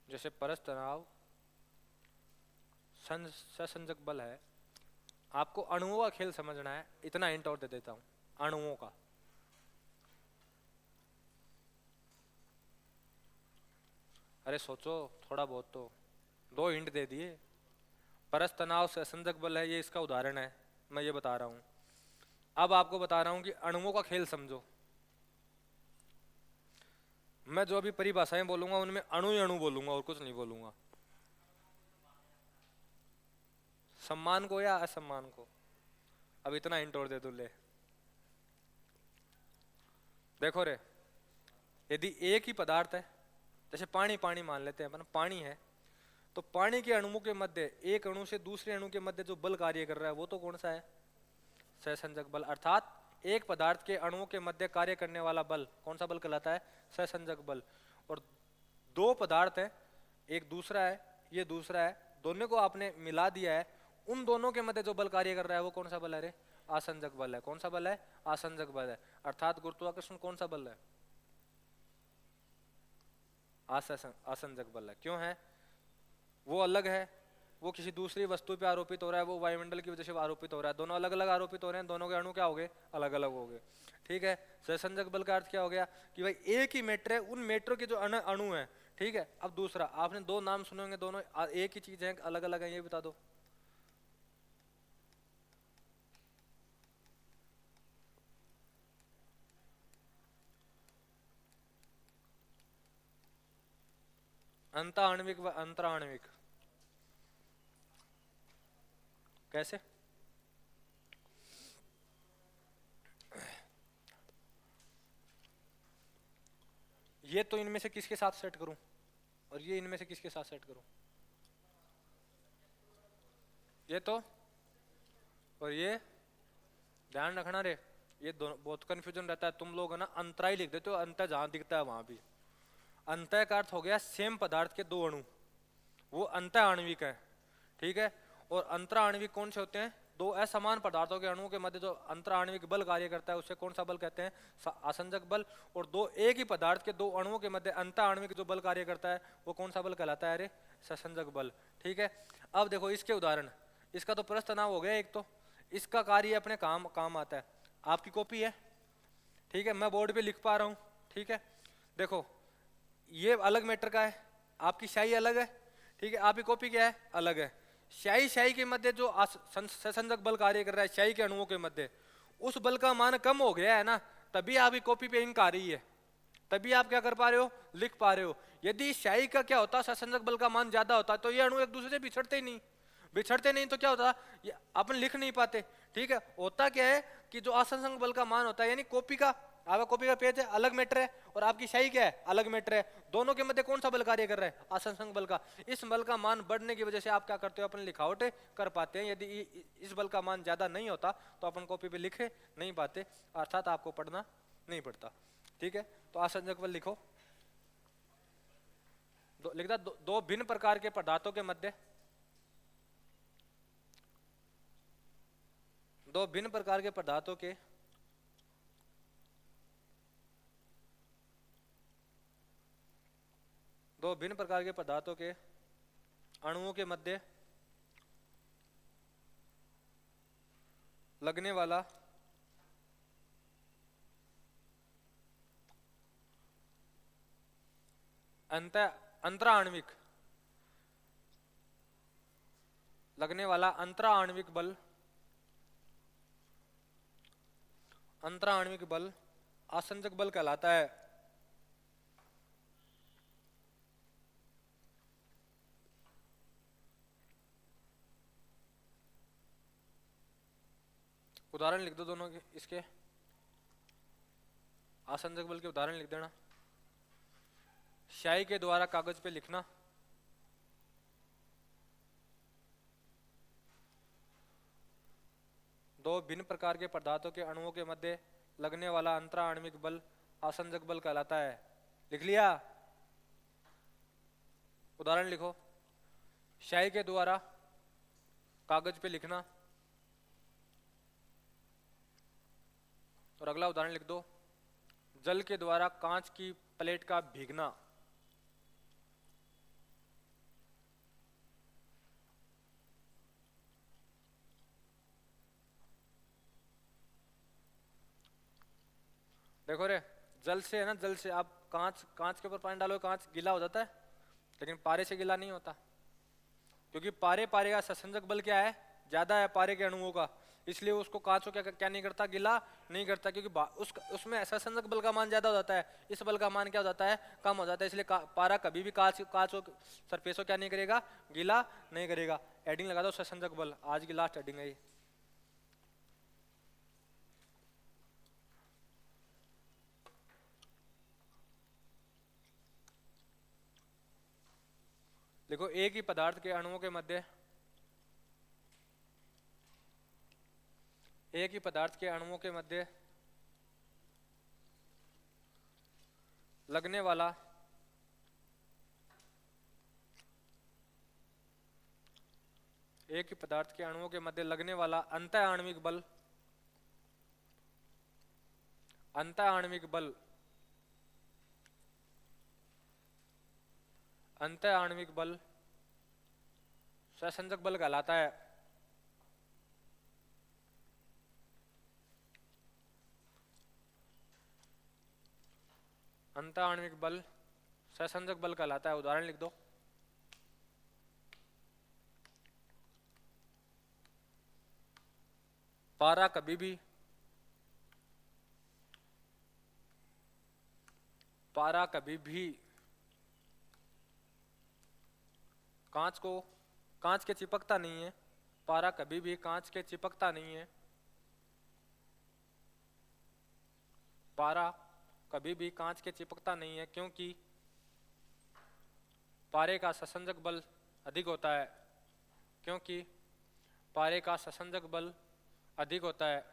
जैसे परस्त तनाव सहसंजक बल है, आपको अणुओं का खेल समझना है, इतना हिंट और दे देता हूं अणुओं का। अरे सोचो थोड़ा बहुत तो, दो हिंट दे दिए। परस्त तनाव सहसंजक बल है, ये इसका उदाहरण है, मैं ये बता रहा हूं। अब आपको बता रहा हूं कि अणुओं का खेल समझो। मैं जो अभी परिभाषाएं बोलूंगा उनमें अणु ही अणु बोलूंगा और कुछ नहीं बोलूंगा। सम्मान को या असम्मान को, अब इतना हिंट और दे दो ले। देखो रे, यदि एक ही पदार्थ है, जैसे पानी, पानी मान लेते हैं अपन, पानी है, तो पानी के अणुओं के मध्य एक अणु से दूसरे अणु के मध्य जो बल कार्य कर रहा है वो तो कौन सा है, सहसंजक बल। अर्थात एक पदार्थ के अणुओं के मध्य कार्य करने वाला बल कौन सा बल कहलाता है, सहसंजक बल। और दो पदार्थ है, एक दूसरा है, ये दूसरा है, दोनों को आपने मिला दिया है, उन दोनों के मध्य जो बल कार्य कर रहा है वो कौन सा बल है रे, आसंजक बल है। कौन सा बल है, आसंजक बल है। अर्थात गुरुत्वाकर्षण कौन सा बल है, आसंजक बल है। क्यों है, वो अलग है, वो किसी दूसरी वस्तु पे आरोपित हो रहा है, वो वायुमंडल की वजह से आरोपित हो रहा है, दोनों अलग अलग आरोपित हो रहे हैं, दोनों के अणु क्या हो गए, अलग अलग हो गए। ठीक है, सहसंजक बल का अर्थ क्या हो गया कि भाई एक ही मेटर है, उन मेटरों के जो अणु है। ठीक है, अब दूसरा, आपने दो नाम सुने होंगे, दोनों एक ही चीज है, अलग अलग है, ये बता दो। अंतःआण्विक व अंतराण्विक, कैसे, ये तो इनमें से किसके साथ सेट करूं और ये इनमें से किसके साथ सेट करूं, ये तो और ये, ध्यान रखना रे, ये दोनों बहुत कंफ्यूजन रहता है, तुम लोग है ना अंतरा ही लिख देते हो, अंतर जहां दिखता है वहां भी। अंतः का अर्थ हो गया सेम पदार्थ के दो अणु, वो अंतः आणविक है। ठीक है, और अंतरा आणविक कौन से होते हैं, दो असमान पदार्थों के अणुओं के मध्य जो अंतर आणविक बल कार्य करता है उसे कौन सा बल कहते हैं, आसंजक बल। और दो एक ही पदार्थ के दो अणुओं के मध्य अंतर आणविक जो बल कार्य करता है वो कौन सा बल कहलाता है, अरे सहसंजक बल। ठीक है, अब देखो इसके उदाहरण, इसका तो प्रश्न तनाव हो गया एक, तो इसका कार्य अपने काम काम आता है। आपकी कॉपी है, ठीक है, मैं बोर्ड पे लिख पा रहा हूँ। ठीक है, देखो ये अलग मैटर का है, आपकी स्याही अलग है। ठीक है, आपकी कॉपी क्या है, अलग है। स्याही स्याही के मध्य जो सहसंजक बल कार्य कर रहा है स्याही के अणुओं के मध्य, उस बल का मान कम हो गया है ना, तभी आपकी कॉपी पे इंक आ रही है, तभी आप क्या कर पा रहे हो, लिख पा रहे हो। यदि स्याही का क्या होता, सहसंजक बल का मान ज्यादा होता तो ये अणु एक दूसरे से बिछड़ते ही नहीं, बिछड़ते नहीं तो क्या होता, ये अपन लिख नहीं पाते। ठीक है, होता क्या है कि जो आसंजक बल का मान होता है, यानी कॉपी का, आपका कॉपी का पेज है अलग मैटर है और आपकी स्याही क्या है, अलग मैटर है, दोनों के मध्य कौन सा बल कार्य कर रहा है, आसंजक बल का। इस बल का मान बढ़ने की वजह से आप क्या करते हो, अपन लिखावट कर पाते हैं। यदि इस बल का मान ज्यादा नहीं होता तो अपन कॉपी पे लिखे नहीं पाते, अर्थात आपको पढ़ना नहीं पड़ता। ठीक है, तो आसंजक बल लिखो, लिखता दो भिन्न प्रकार के पदार्थों के मध्य, दो भिन्न प्रकार के पदार्थों के दो भिन्न प्रकार के पदार्थों के अणुओं के मध्य लगने वाला अंतरा आणविक, लगने वाला अंतरा आणविक बल, अंतरा आणविक बल आसंजक बल कहलाता है। उदाहरण लिख दो दोनों के, इसके आसंजक बल के उदाहरण लिख देना। स्याही के द्वारा कागज पे लिखना, दो भिन्न प्रकार के पदार्थों के अणुओं के मध्य लगने वाला अंतराण्विक बल आसंजक बल कहलाता है। लिख लिया? उदाहरण लिखो। स्याही के द्वारा कागज पे लिखना, और अगला उदाहरण लिख दो, जल के द्वारा कांच की प्लेट का भीगना। देखो रे, जल से है ना, जल से आप कांच के ऊपर पानी डालो, कांच गीला हो जाता है, लेकिन पारे से गीला नहीं होता, क्योंकि पारे का ससंजक बल क्या है, ज्यादा है पारे के अणुओं का, इसलिए उसको कांच को क्या नहीं करता, गीला नहीं करता, क्योंकि उसमें ससंजक बल का मान ज्यादा हो जाता है, इस बल का मान क्या हो जाता है, कम हो जाता है, इसलिए पारा कभी भी कांच सरफेस को क्या नहीं करेगा, गीला नहीं करेगा। एडिंग लगा दो ससंजक बल, आज की लास्ट एडिंग है ये। देखो, एक ही पदार्थ के अणुओं के मध्य, एक ही पदार्थ के अणुओं के मध्य लगने वाला एक ही पदार्थ के अणुओं के मध्य लगने वाला अंतःआण्विक बल, अंतःआण्विक बल, अंतःआण्विक बल सहसंजक बल कहलाता है। अंतःआण्विक बल सहसंजक बल कहलाता है। उदाहरण लिख दो। पारा कभी भी कांच के चिपकता नहीं है, पारा कभी भी कांच के चिपकता नहीं है, पारा कभी भी कांच के चिपकता नहीं है, क्योंकि पारे का ससंजक बल अधिक होता है, क्योंकि पारे का ससंजक बल अधिक होता है।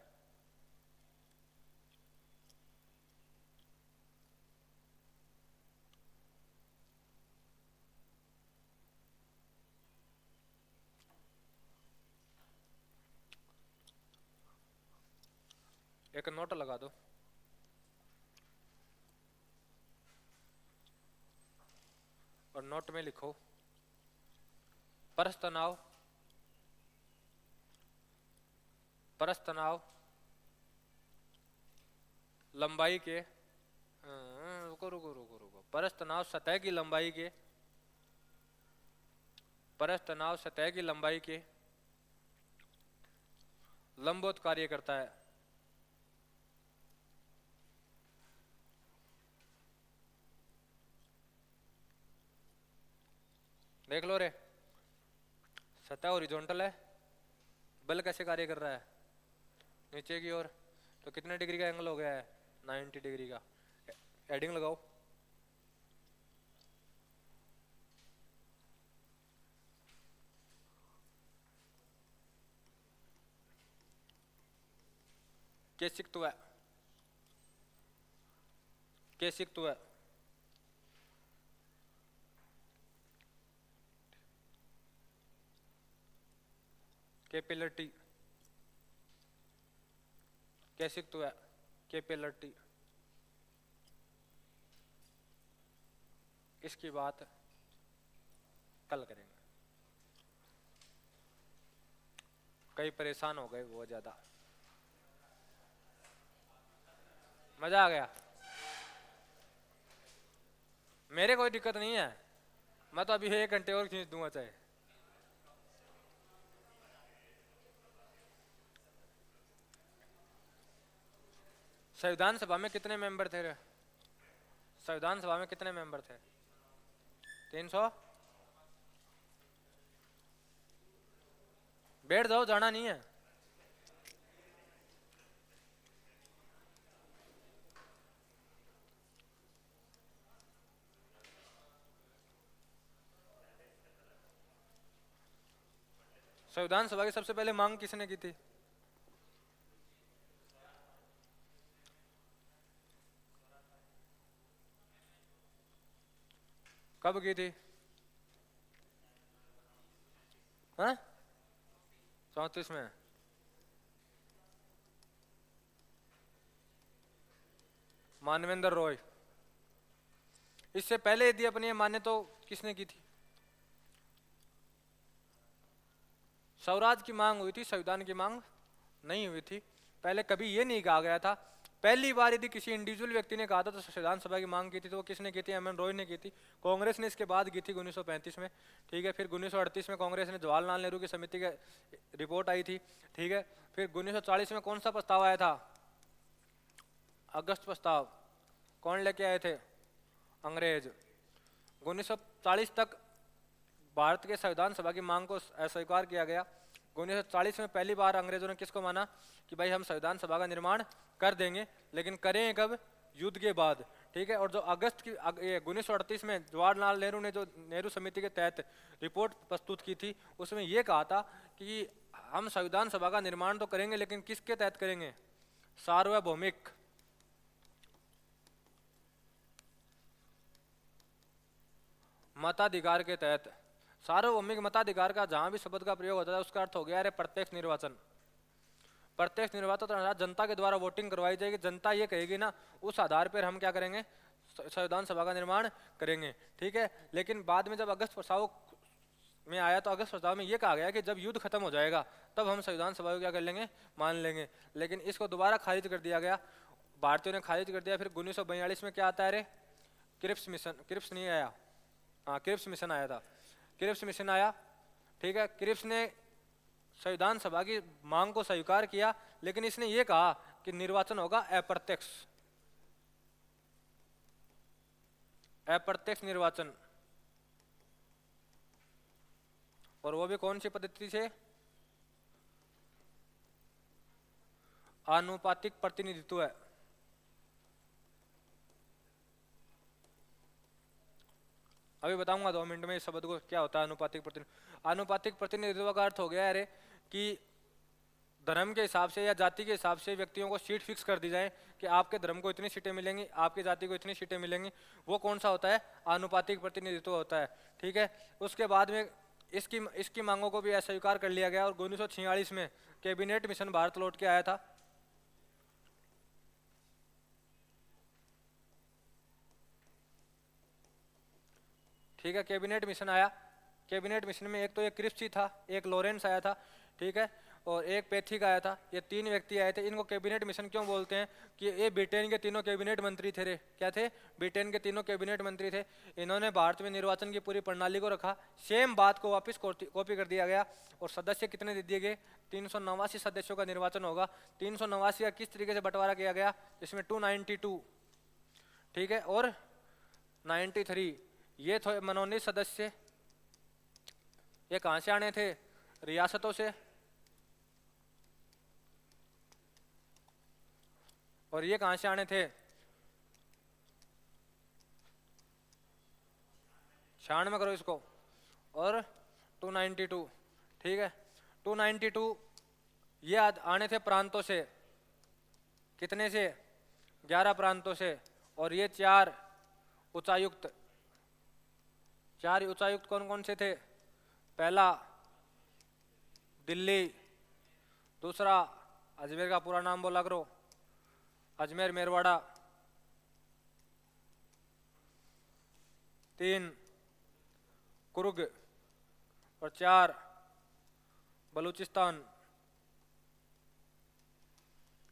एक नोट लगा दो, और नोट में लिखो परस्पर तनाव लंबाई के रुको परस्पर तनाव सतह की लंबाई के लंबवत कार्य करता है। देख लो रे, सतह हॉरिजॉन्टल है, बल कैसे कार्य कर रहा है, नीचे की ओर, तो कितने डिग्री का एंगल हो गया है, 90 डिग्री का। एडिंग लगाओ। केसिक तो है कैपिलरिटी, कैसिक तो है कैपिलरिटी। इसकी बात कल करेंगे, कई परेशान हो गए बहुत ज्यादा। मजा आ गया? मेरे कोई दिक्कत नहीं है, मैं तो अभी 1 घंटे और खींच दूंगा चाहे। संविधान सभा में कितने मेंबर थे रे? संविधान सभा में कितने मेंबर थे? 300। बैठ जाओ, जाना नहीं है। संविधान सभा की सबसे पहले मांग किसने की थी? कब की थी? हाँ, 34 में। मानवेंद्र रॉय। इससे पहले यदि अपनी ये माने तो किसने की थी? स्वराज की मांग हुई थी, संविधान की मांग नहीं हुई थी। पहले कभी ये नहीं कहा गया था। पहली बार यदि किसी इंडिविजुअल व्यक्ति ने कहा था तो संविधान सभा की मांग की थी, तो वो किसने की थी? एम एन रॉय ने की थी। कांग्रेस ने इसके बाद की थी 1935 में। ठीक है, फिर 1938 में कांग्रेस ने जवाहरलाल नेहरू की समिति का रिपोर्ट आई थी। ठीक है, फिर 1940 में कौन सा प्रस्ताव आया था? अगस्त प्रस्ताव। कौन लेके आए थे? अंग्रेज। 1940 तक भारत के संविधान सभा की मांग को अस्वीकार किया गया। 1940 में पहली बार अंग्रेजों ने किसको माना कि भाई हम संविधान सभा का निर्माण कर देंगे, लेकिन करें कब? युद्ध के बाद। ठीक है, और जो अगस्त की 1938 में जवाहरलाल नेहरू ने जो नेहरू समिति के तहत रिपोर्ट प्रस्तुत की थी, उसमें यह कहा था कि हम संविधान सभा का निर्माण तो करेंगे, लेकिन किसके तहत करेंगे? सार्वभौमिक मताधिकार के तहत। सार्वभौमिक मताधिकार का जहां भी शब्द का प्रयोग होता है उसका अर्थ हो गया अरे प्रत्यक्ष निर्वाचन। प्रत्यक्ष निर्वाचन तो अर्थात जनता के द्वारा वोटिंग करवाई जाएगी, जनता ये कहेगी ना, उस आधार पर हम क्या करेंगे? संविधान सभा का निर्माण करेंगे। ठीक है, लेकिन बाद में जब अगस्त प्रस्ताव में आया तो अगस्त प्रस्ताव में ये कहा गया कि जब युद्ध खत्म हो जाएगा तब हम संविधान सभा को क्या कर लेंगे? मान लेंगे। लेकिन इसको दोबारा खारिज कर दिया गया, भारतीयों ने खारिज कर दिया। फिर 1942 में क्या आता है? अरे क्रिप्स मिशन, क्रिप्स नहीं आया, हाँ क्रिप्स मिशन आया था। क्रिप्स मिशन आया। ठीक है, क्रिप्स ने संविधान सभा की मांग को स्वीकार किया, लेकिन इसने ये कहा कि निर्वाचन होगा अप्रत्यक्ष, अप्रत्यक्ष निर्वाचन। और वो भी कौन सी पद्धति से? आनुपातिक प्रतिनिधित्व है। अभी बताऊंगा 2 मिनट में इस शब्द को क्या होता है आनुपातिक प्रतिनिधित्व। आनुपातिक प्रतिनिधित्व का अर्थ हो गया अरे कि धर्म के हिसाब से या जाति के हिसाब से व्यक्तियों को सीट फिक्स कर दी जाए कि आपके धर्म को इतनी सीटें मिलेंगी, आपकी जाति को इतनी सीटें मिलेंगी। वो कौन सा होता है? आनुपातिक प्रतिनिधित्व होता है। ठीक है, उसके बाद में इसकी इसकी मांगों को भी अस्वीकार कर लिया गया और 1946 में कैबिनेट मिशन भारत लौट के आया था। ठीक है, कैबिनेट मिशन आया। कैबिनेट मिशन में एक तो एक क्रिप्स था, एक लॉरेंस आया था। ठीक है, और एक पैथिक आया था। ये 3 व्यक्ति आए थे। इनको कैबिनेट मिशन क्यों बोलते हैं? कि ये ब्रिटेन के तीनों कैबिनेट मंत्री थे। क्या थे? ब्रिटेन के तीनों कैबिनेट मंत्री थे। इन्होंने भारत में निर्वाचन की पूरी प्रणाली को रखा। सेम बात को वापस कॉपी कर दिया गया। और सदस्य कितने दे दिए गए? 389 सदस्यों का निर्वाचन होगा। 389 का किस तरीके से बंटवारा किया गया? इसमें 292, ठीक है, और 93 ये थे मनोनीत सदस्य। ये कहां से आने थे? रियासतों से। और ये कहां से आने थे? 96 करो इसको। और 292, ठीक है, 292 ये आने थे प्रांतों से। कितने से? 11 प्रांतों से। और ये 4 उच्चायुक्त। 4 उच्चायुक्त कौन कौन से थे? पहला दिल्ली, दूसरा अजमेर का पूरा नाम बोला करो, अजमेर मेरवाड़ा, 3 कुर्ग, और 4 बलूचिस्तान।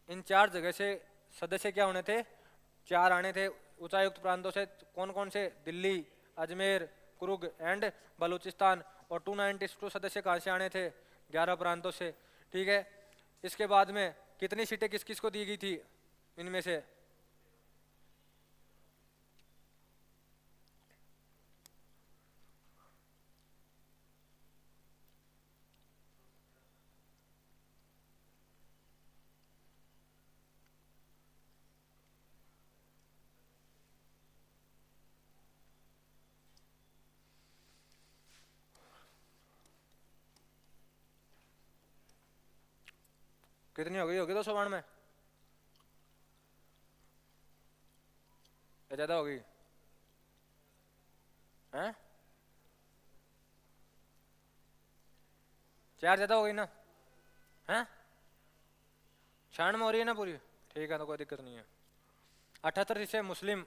इन 4 जगह से सदस्य क्या होने थे? 4 आने थे उच्चायुक्त प्रांतों से। कौन कौन से? दिल्ली, अजमेर, कुर्ग एंड बलूचिस्तान। और 292 सदस्य कहाँ से आने थे? 11 प्रांतों से। ठीक है, इसके बाद में कितनी सीटें किस किस को दी गई थी इनमें से? कितनी हो गई? होगी 292 या ज्यादा हो गई? हैं? 4 ज्यादा हो गई ना? हैं? 96 हो रही है ना पूरी? ठीक है, तो कोई दिक्कत नहीं है। 78 से मुस्लिम,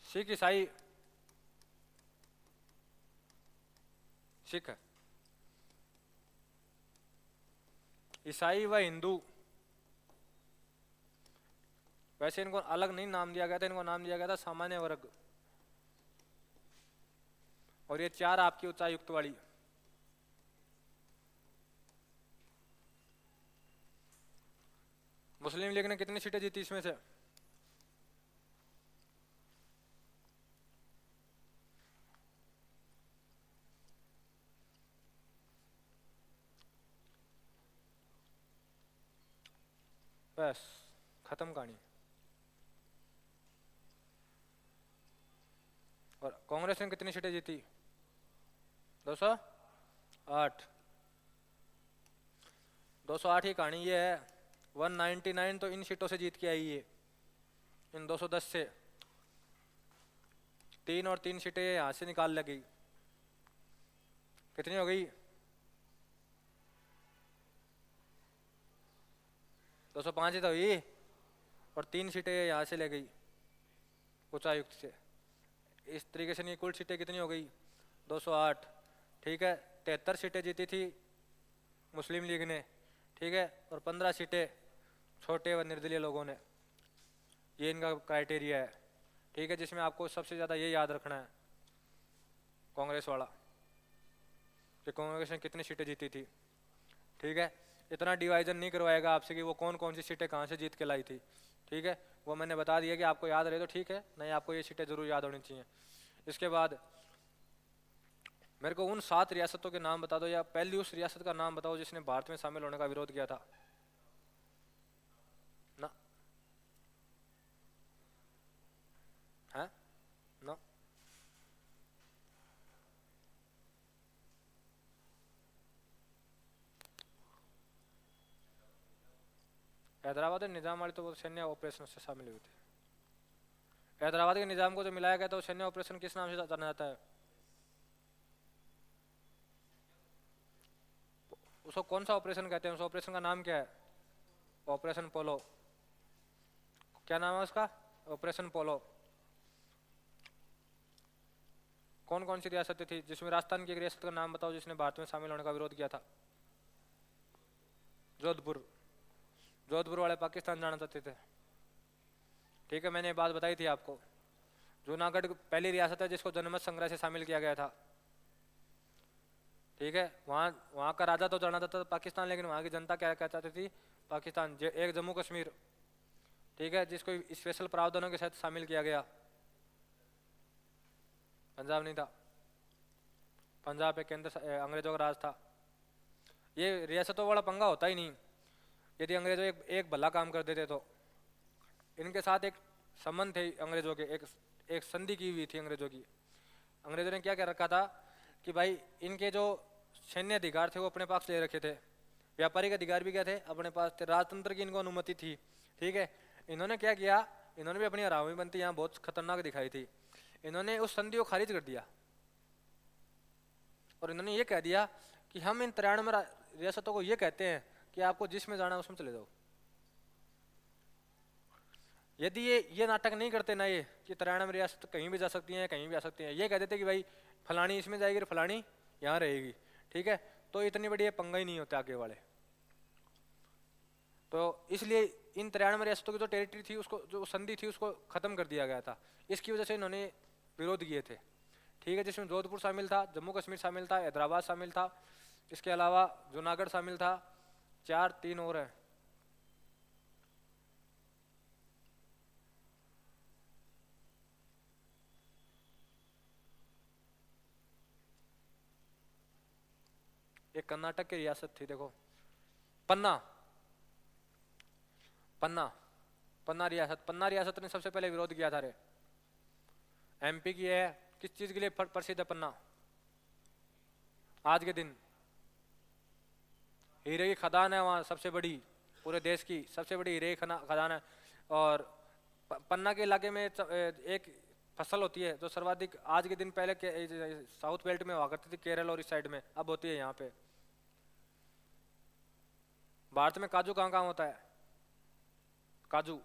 सिख, ईसाई, सिख, ईसाई व हिंदू। वैसे इनको अलग नहीं नाम दिया गया था, इनको नाम दिया गया था सामान्य वर्ग। और ये 4 आपकी उच्चायुक्त वाली। मुस्लिम लीग ने कितनी सीटें जीती इसमें से? बस खत्म कहानी। और कांग्रेस ने कितनी सीटें जीती? 208। 208 की कहानी ये है। 199 तो इन सीटों से जीत के आई है, इन 210 से। 3 और 3 सीटें यहाँ से निकाल लगी। कितनी हो गई? 205 ही तो हुई। और 3 सीटें यहाँ से ले गई उच्चायुक्त से। इस तरीके से नहीं, कुल सीटें कितनी हो गई? 208। ठीक है, 73 सीटें जीती थी मुस्लिम लीग ने। ठीक है, और 15 सीटें छोटे व निर्दलीय लोगों ने। ये इनका क्राइटेरिया है। ठीक है, जिसमें आपको सबसे ज़्यादा ये याद रखना है कांग्रेस वाला, कि कांग्रेस ने कितनी सीटें जीती थी। ठीक है, इतना डिवाइजन नहीं करवाएगा आपसे कि वो कौन कौन सी सीटें कहाँ से जीत के लाई थी। ठीक है, वो मैंने बता दिया कि आपको याद रहे तो ठीक है, नहीं आपको ये सीटें जरूर याद होनी चाहिए। इसके बाद मेरे को उन 7 रियासतों के नाम बता दो, या पहली उस रियासत का नाम बताओ जिसने भारत में शामिल होने का विरोध किया था ना? है ना? हैदराबाद और निजाम वाली तो वो सैन्य ऑपरेशन से शामिल हुई थी। हैदराबाद के निजाम को जो मिलाया गया था वो सैन्य ऑपरेशन किस नाम से जाना जाता है? उसको कौन सा ऑपरेशन कहते हैं? उस ऑपरेशन का नाम क्या है? ऑपरेशन पोलो। क्या नाम है उसका? ऑपरेशन पोलो। कौन कौन सी रियासतें थी जिसमें? राजस्थान की एक रियासत का नाम बताओ जिसने भारत में शामिल होने का विरोध किया था। जोधपुर। जोधपुर वाले पाकिस्तान जाना चाहते थे। ठीक है, मैंने ये बात बताई थी आपको। जूनागढ़ पहली रियासत है जिसको जनमत संग्रह से शामिल किया गया था। ठीक है, वहाँ वहाँ का राजा तो जाना चाहता था पाकिस्तान, लेकिन वहाँ की जनता क्या क्या चाहती थी? पाकिस्तान। एक जम्मू कश्मीर, ठीक है, जिसको स्पेशल प्रावधानों के साथ शामिल किया गया। पंजाब नहीं था, पंजाब एक केंद्र अंग्रेजों का राज था। ये रियासतों वाला पंगा होता ही नहीं यदि अंग्रेजों एक भला काम कर देते तो। इनके साथ एक संबंध थे अंग्रेजों के, एक संधि की हुई थी अंग्रेजों की। अंग्रेजों ने क्या क्या रखा था कि भाई इनके जो सैन्य अधिकार थे वो अपने पास ले रखे थे, व्यापारिक अधिकार भी क्या थे? अपने पास थे, राजतंत्र की इनको अनुमति थी। ठीक है, इन्होंने क्या किया? इन्होंने भी अपनी हरामीपंती यहाँ बहुत खतरनाक दिखाई थी। इन्होंने उस संधि को खारिज कर दिया और इन्होंने ये कह दिया कि हम इन 93 रियासतों को ये कहते हैं कि आपको जिसमें जाना है उसमें चले जाओ। यदि ये नाटक नहीं करते ना, ये कि 93 रियासत कहीं भी जा सकती हैं, कहीं भी आ सकती हैं, ये कह देते कि भाई फलानी इसमें जाएगी और फलानी यहाँ रहेगी, ठीक है, तो इतनी बड़ी पंगा ही नहीं होते आगे वाले। तो इसलिए इन 93 रियासतों की जो टेरिटरी थी, उसको जो संधि थी, उसको खत्म कर दिया गया था। इसकी वजह से इन्होंने विरोध किए थे। ठीक है, जिसमें जोधपुर शामिल था, जम्मू कश्मीर शामिल था, हैदराबाद शामिल था, इसके अलावा जूनागढ़ शामिल था, 3 और है। एक कर्नाटक की रियासत थी, देखो, पन्ना। पन्ना, पन्ना रियासत, पन्ना रियासत ने सबसे पहले विरोध किया था रे। एमपी की है, किस चीज के लिए प्रसिद्ध है पन्ना? आज के दिन हीरे की खदान है वहाँ, सबसे बड़ी, पूरे देश की सबसे बड़ी हीरे की खदान है। और पन्ना के इलाके में एक फसल होती है जो सर्वाधिक आज के दिन पहले साउथ बेल्ट में हुआ करती थी, केरल और इस साइड में, अब होती है यहाँ पे। भारत में काजू कहाँ कहाँ होता है? काजू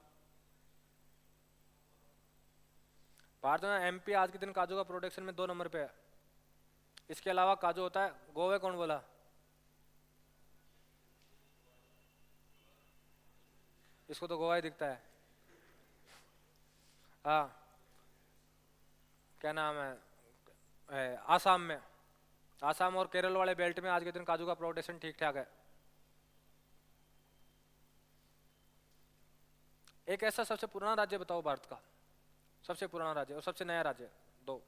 भारत में एमपी आज के दिन काजू का प्रोडक्शन में 2 नंबर पे है। इसके अलावा काजू होता है गोवा, कौन बोला? इसको तो गोवा ही दिखता है। हाँ, क्या नाम है, आसाम में, आसाम और केरल वाले बेल्ट में आज के दिन काजू का प्रोडक्शन ठीक ठाक है। एक ऐसा सबसे पुराना राज्य बताओ भारत का, सबसे पुराना राज्य और सबसे नया राज्य, 2।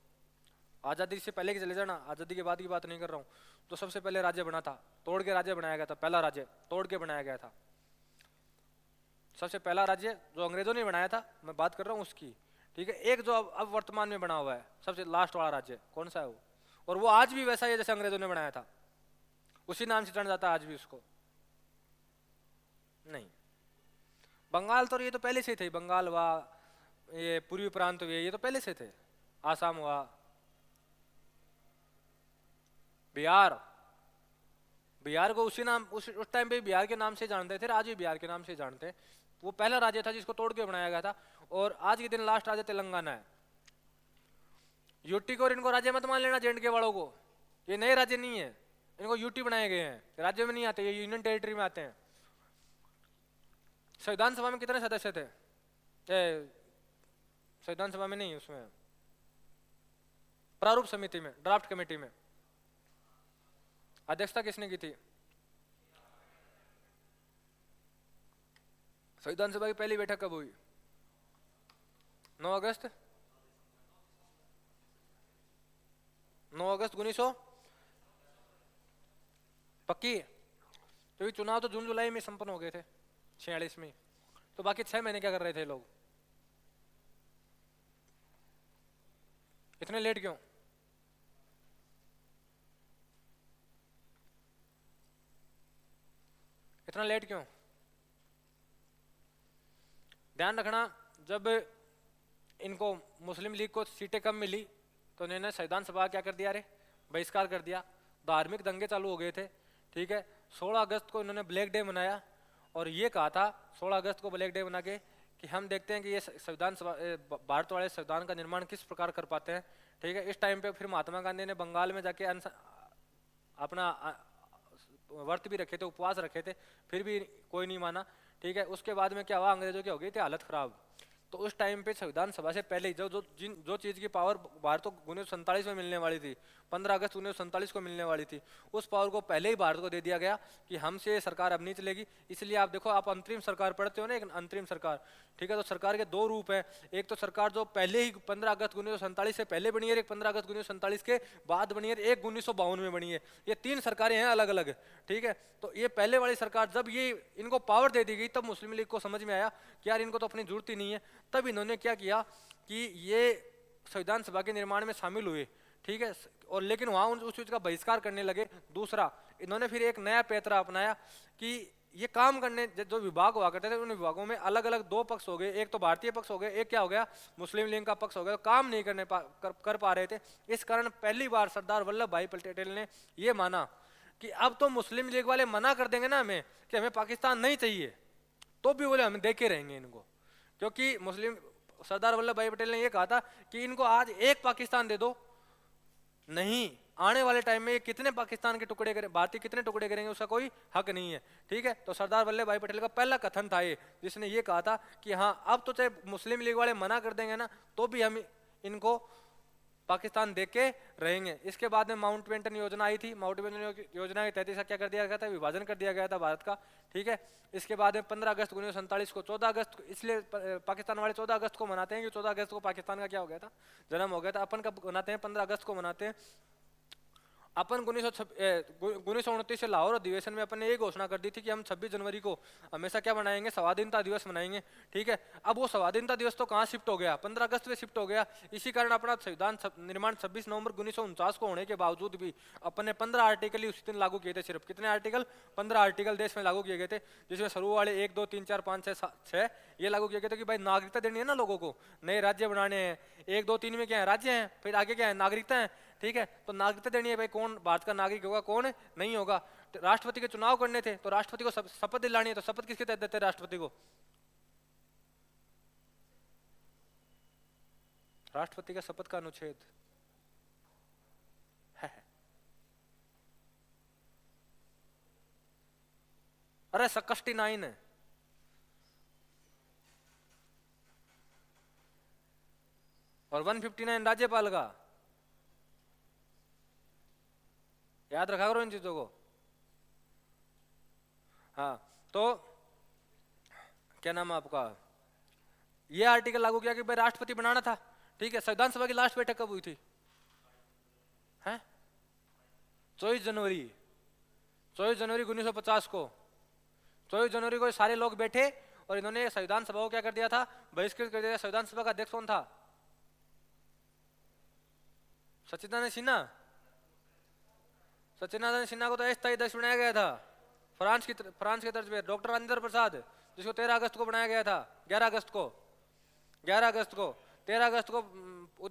आज़ादी से पहले की चले जाना, आज़ादी के बाद की बात नहीं कर रहा हूँ। तो सबसे पहले राज्य बना था, तोड़ के राज्य बनाया गया था, पहला राज्य तोड़ के बनाया गया था। सबसे पहला राज्य जो अंग्रेजों ने बनाया था, मैं बात कर रहा हूँ उसकी, ठीक है। एक जो अब वर्तमान में बना हुआ है, सबसे लास्ट वाला राज्य कौन सा है वो? और वो आज भी वैसा ही है जैसे अंग्रेजों ने बनाया था, उसी नाम से जाना जाता है आज भी उसको। नहीं, बंगाल तो ये तो पहले से थे, बंगाल हुआ, ये पूर्वी प्रांत हुए, ये तो पहले से थे। आसाम हुआ, बिहार, बिहार को उसी नाम उस टाइम पे बिहार के नाम से जानते थे, आज भी बिहार के नाम से जानते हैं। वो पहला राज्य था जिसको तोड़ के बनाया गया था। और आज के दिन लास्ट राज्य तेलंगाना है। यूटी को और इनको राज्य मत मान लेना, जेएंडके वालों को, ये नए राज्य नहीं है, इनको यूटी बनाए गए हैं, राज्य में नहीं आते, ये यूनियन टेरिटरी में आते हैं। संविधान सभा में कितने सदस्य थे? संविधान सभा में नहीं, उसमें प्रारूप समिति में, ड्राफ्ट कमेटी में अध्यक्षता किसने की थी? संविधान सभा की पहली बैठक कब हुई? 9 अगस्त 1900 पक्की? तो ये चुनाव तो जून जुलाई में संपन्न हो गए थे, 46 में। तो बाकी 6 महीने क्या कर रहे थे लोग? इतने लेट क्यों? इतना लेट क्यों? ध्यान रखना, जब इनको मुस्लिम लीग को सीटें कम मिली तो इन्होंने संविधान सभा क्या कर दिया, रे बहिष्कार कर दिया। धार्मिक दंगे चालू हो गए थे, ठीक है। 16 अगस्त को इन्होंने ब्लैक डे मनाया और ये कहा था 16 अगस्त को ब्लैक डे मना के कि हम देखते हैं कि ये संविधान सभा, भारत वाले संविधान का निर्माण किस प्रकार कर पाते हैं, ठीक है। इस टाइम पे फिर महात्मा गांधी ने बंगाल में जाके अपना व्रत भी रखे थे, उपवास रखे थे, फिर भी कोई नहीं माना, ठीक है। उसके बाद में क्या हुआ, अंग्रेजों की हो गई थी हालत खराब। तो उस टाइम पे संविधान सभा से पहले ही जो चीज़ की पावर भारत को 1947 में मिलने वाली थी, 15 अगस्त 1947 को मिलने वाली थी, उस पावर को पहले ही भारत को दे दिया गया कि हमसे सरकार अब नहीं चलेगी। इसलिए आप देखो, आप अंतरिम सरकार पढ़ते हो ना, एक अंतरिम सरकार, ठीक है। तो सरकार के 2 रूप हैं, एक तो सरकार जो पहले ही 15 अगस्त 1947 से पहले बनी है, एक 15 अगस्त 1947 के बाद बनी है, एक 1952 में बनी है। ये 3 सरकारें हैं अलग अलग, ठीक है। तो ये पहले वाली सरकार, जब ये इनको पावर दे दी गई, तब मुस्लिम लीग को समझ में आया कि यार इनको तो अपनी जरूरत ही नहीं है। तब इन्होंने क्या किया कि ये संविधान सभा के निर्माण में शामिल हुए, ठीक है। और लेकिन वहां उस चीज का बहिष्कार करने लगे। दूसरा, इन्होंने फिर एक नया पैतरा अपनाया कि ये काम करने जो विभाग हुआ करते थे, उन विभागों में अलग अलग 2 पक्ष हो गए, एक तो भारतीय पक्ष हो गए, एक क्या हो गया, मुस्लिम लीग का पक्ष हो गया। काम नहीं कर पा रहे थे। इस कारण पहली बार सरदार वल्लभ भाई पटेल ने यह माना कि अब तो मुस्लिम लीग वाले मना कर देंगे ना हमें कि हमें पाकिस्तान नहीं चाहिए, तो भी बोले हम देखे रहेंगे इनको, क्योंकि मुस्लिम सरदार वल्लभ भाई पटेल ने यह कहा था कि इनको आज एक पाकिस्तान दे दो, नहीं आने वाले टाइम में ये कितने पाकिस्तान के टुकड़े करें, भारतीय कितने टुकड़े करेंगे, उसका कोई हक नहीं है, ठीक है। तो सरदार वल्लभ भाई पटेल का पहला कथन था ये, जिसने ये कहा था कि हाँ अब तो चाहे मुस्लिम लीग वाले मना कर देंगे ना, तो भी हम इनको पाकिस्तान देख के रहेंगे। इसके बाद में माउंटबेटन योजना आई थी। माउंटबेटन योजना के तहत क्या कर दिया गया था, विभाजन कर दिया गया था भारत का, ठीक है। इसके बाद में 15 अगस्त 1947 को 14 अगस्त, इसलिए पाकिस्तान वाले 14 अगस्त को मनाते हैं कि 14 अगस्त को पाकिस्तान का क्या हो गया था, जन्म हो गया था। अपन कब मनाते हैं, 15 अगस्त को मनाते हैं। अपन 1929 से लाहौर अधिवेशन में अपन ने ये घोषणा कर दी थी कि हम 26 जनवरी को हमेशा क्या मनाएंगे, स्वाधीनता दिवस मनाएंगे। ठीक है, अब वो स्वाधीनता दिवस तो कहाँ शिफ्ट हो गया, 15 अगस्त में शिफ्ट हो गया। इसी कारण अपना संविधान निर्माण 26 नवंबर 1949 को होने के बावजूद भी अपन ने 15 आर्टिकल ही उसी दिन लागू किए थे। सिर्फ कितने आर्टिकल? 15 आर्टिकल देश में लागू किए गए थे, जिसमें शुरू वाले 1 2 3 4 5 6 ये लागू किए गए थे कि भाई नागरिकता देनी है ना लोगों को, नए राज्य बनाने हैं। 1 2 3 में क्या है? राज्य हैं, फिर आगे क्या है? नागरिकता है। ठीक है, तो नागरिकता देनी है भाई, कौन भारत का नागरिक होगा, कौन नहीं होगा। तो राष्ट्रपति के चुनाव करने थे, तो राष्ट्रपति को शपथ दिलानी है, तो शपथ किसके तहत देते हैं राष्ट्रपति को? राष्ट्रपति का शपथ का अनुच्छेद है। अरे 69 है। और 159 राज्यपाल का। याद रखा करो इन चीजों को। हाँ, तो क्या नाम है आपका, ये आर्टिकल लागू किया कि भाई राष्ट्रपति बनाना था। ठीक है, संविधान सभा की लास्ट बैठक कब हुई थी? हैं? 24 जनवरी 1950 को। 24 जनवरी को सारे लोग बैठे और इन्होंने संविधान सभा को क्या कर दिया था? बहिष्कृत कर दिया। संविधान सभा का अध्यक्ष कौन था? सच्चिदानंद सिन्हा। सच्चिदानंद सिन्हा को तो अस्थायी अध्यक्ष बनाया गया था फ्रांस के तर्ज पे। डॉक्टर राजेंद्र प्रसाद, जिसको 13 अगस्त को बनाया गया था, 11 अगस्त को 13 अगस्त को